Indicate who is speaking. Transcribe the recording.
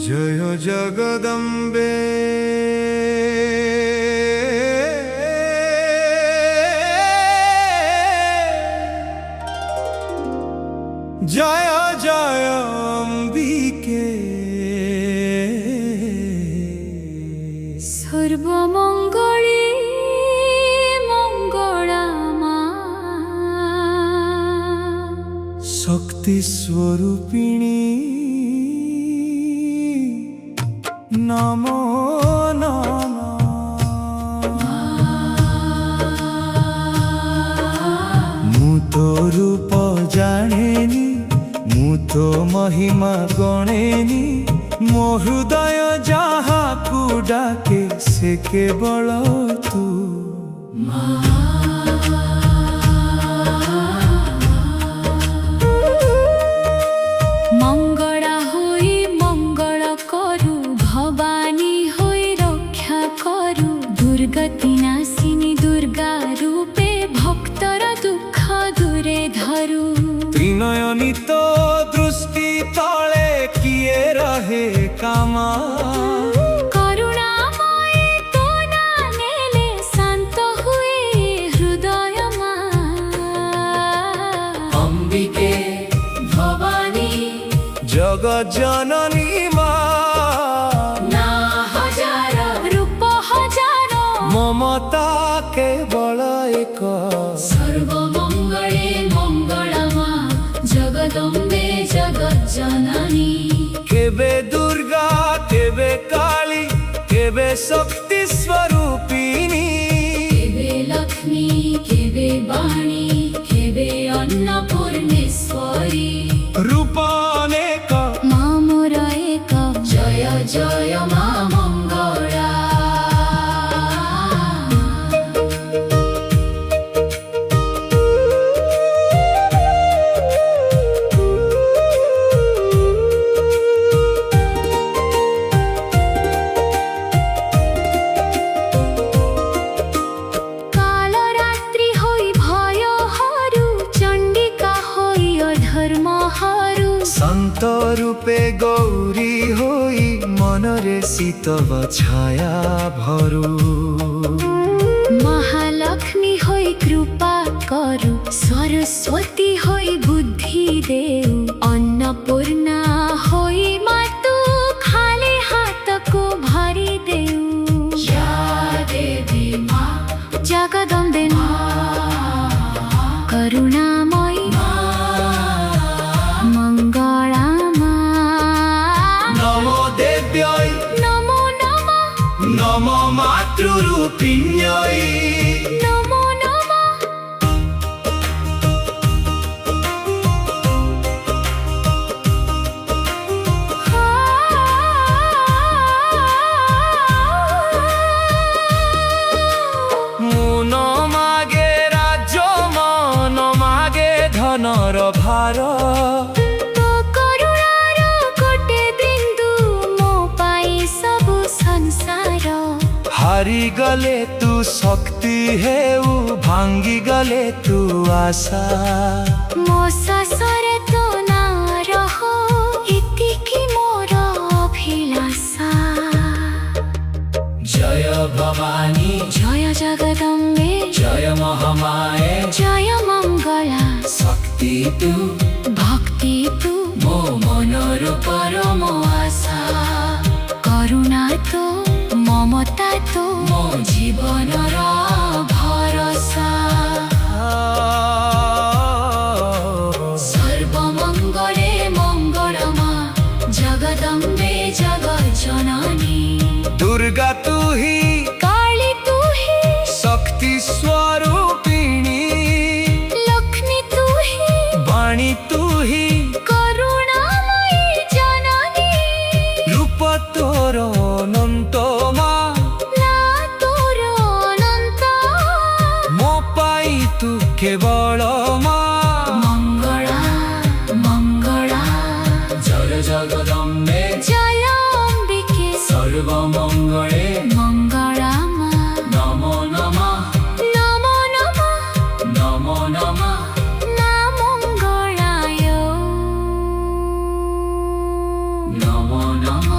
Speaker 1: জয় জগদম্বে জয় জয় অম্বিকে
Speaker 2: সর্বমঙ্গলে মঙ্গলামা
Speaker 1: শক্তি স্বরূপিণী নমো ମୁଁ ତୋ ରୂପ ଜାଣେନି ମୁଁ ତୋ ମହିମା ଗଣେନି ମୋ ହୃଦୟ ଯାହାକୁ ଡାକେ ସେ କେବଳ ତୁ
Speaker 2: মঙ্গলা হই মঙ্গল করু ভবানী হই রক্ষা করু দুর্গতি নাশিনী দুর্গা রূপে ভক্তর দুঃখ দূরে ধরু
Speaker 1: ত্রিনয়নী তো দৃষ্টি তলে কিয়ে রহে কামা
Speaker 2: করুণাময় তো না নেলে শান্ত হুয়ে হৃদয় মা অম্বিকে ভবানী
Speaker 1: জগৎ জননী মা
Speaker 2: না হাজার রূপ হাজার
Speaker 1: মমতা কেবল এক
Speaker 2: সর্বমঙ্গলে মঙ্গলমা জগদম্বে জগজ্জননী
Speaker 1: কেবে দুর্গা কেবে কালী কেবে শক্তি স্বরূপিণী
Speaker 2: কেবে লক্ষ্মী কেবে বাণী কেবে অন্নপূর্ণেশ্বরী
Speaker 1: রূপ অনেক
Speaker 2: মা মোর এক জয় জয় মা মঙ্গলা কালরাত্রি হই ভয় হরু চণ্ডিকা হই অধর্ম হরু
Speaker 1: সন্ত রূপে গৌরী হই মনরে শীতল ছায়া ভরু
Speaker 2: মহালক্ষ্মী হই কৃপা করু সরস্বতী হই বুদ্ধি দেউ অন্নপূর্ণা হই মাতু খালি হাতকু ভরি দেউ দেবী মা জগদম্বে মা করুণাময়ী মঙ্গলা মা
Speaker 1: নমো দেব্যৈ
Speaker 2: নমো নমঃ
Speaker 1: নমো মাতৃরূপিণ্যৈ
Speaker 2: নমো নমঃ
Speaker 1: মুন মাগে রাজ্য মন মাগে ধনর ভার
Speaker 2: তো করুণার কোটে বিন্দু ମୋ ପାଇଁ ସବୁ ସଂସାର
Speaker 1: হারি গলে তু শক্তি হেউ ভাঙ্গি গলে তু আশা
Speaker 2: ମୋ ଶେଷରେ ତୋ ନାଁ ରହ ଏତିକି ମୋର ଅଭିଳାଷା
Speaker 1: জয় ভবানী
Speaker 2: ଜୟ ଜଗଦମ୍ବେ
Speaker 1: জয় মহামায়ে
Speaker 2: ଜୟ ମଙ୍ଗଳା
Speaker 1: শক্তি তু
Speaker 2: ଭକ୍ତି ତୁ
Speaker 1: ମୋ
Speaker 2: মনোর পরম আশা করুণা তো মমতা তো ମୋ ଜୀବନର ଭରସା সর্বমঙ্গলে মঙ্গলমা জগদম্বে জগজ্জননী
Speaker 1: দুর্গা তু হি
Speaker 2: কালী তু হি
Speaker 1: শক্তি স্বরূপিণী
Speaker 2: লক্ষ্মী তু হি
Speaker 1: বাণী তু হি
Speaker 2: করুণাময়ী জননী
Speaker 1: রূপ তোর অনন্ত মা
Speaker 2: না তোর অনন্ত
Speaker 1: ମୋ ପାଇଁ ତୁ କେବଳ ମା
Speaker 2: মঙ্গলা মঙ্গলা
Speaker 1: জয় জগদম্বে
Speaker 2: জয় অম্বিকে
Speaker 1: সর্বমঙ্গলে
Speaker 2: মঙ্গলা মা
Speaker 1: নমো নমঃ
Speaker 2: নমো নমঃ
Speaker 1: নমো নমঃ
Speaker 2: না মঙ্গলায়
Speaker 1: নমঃ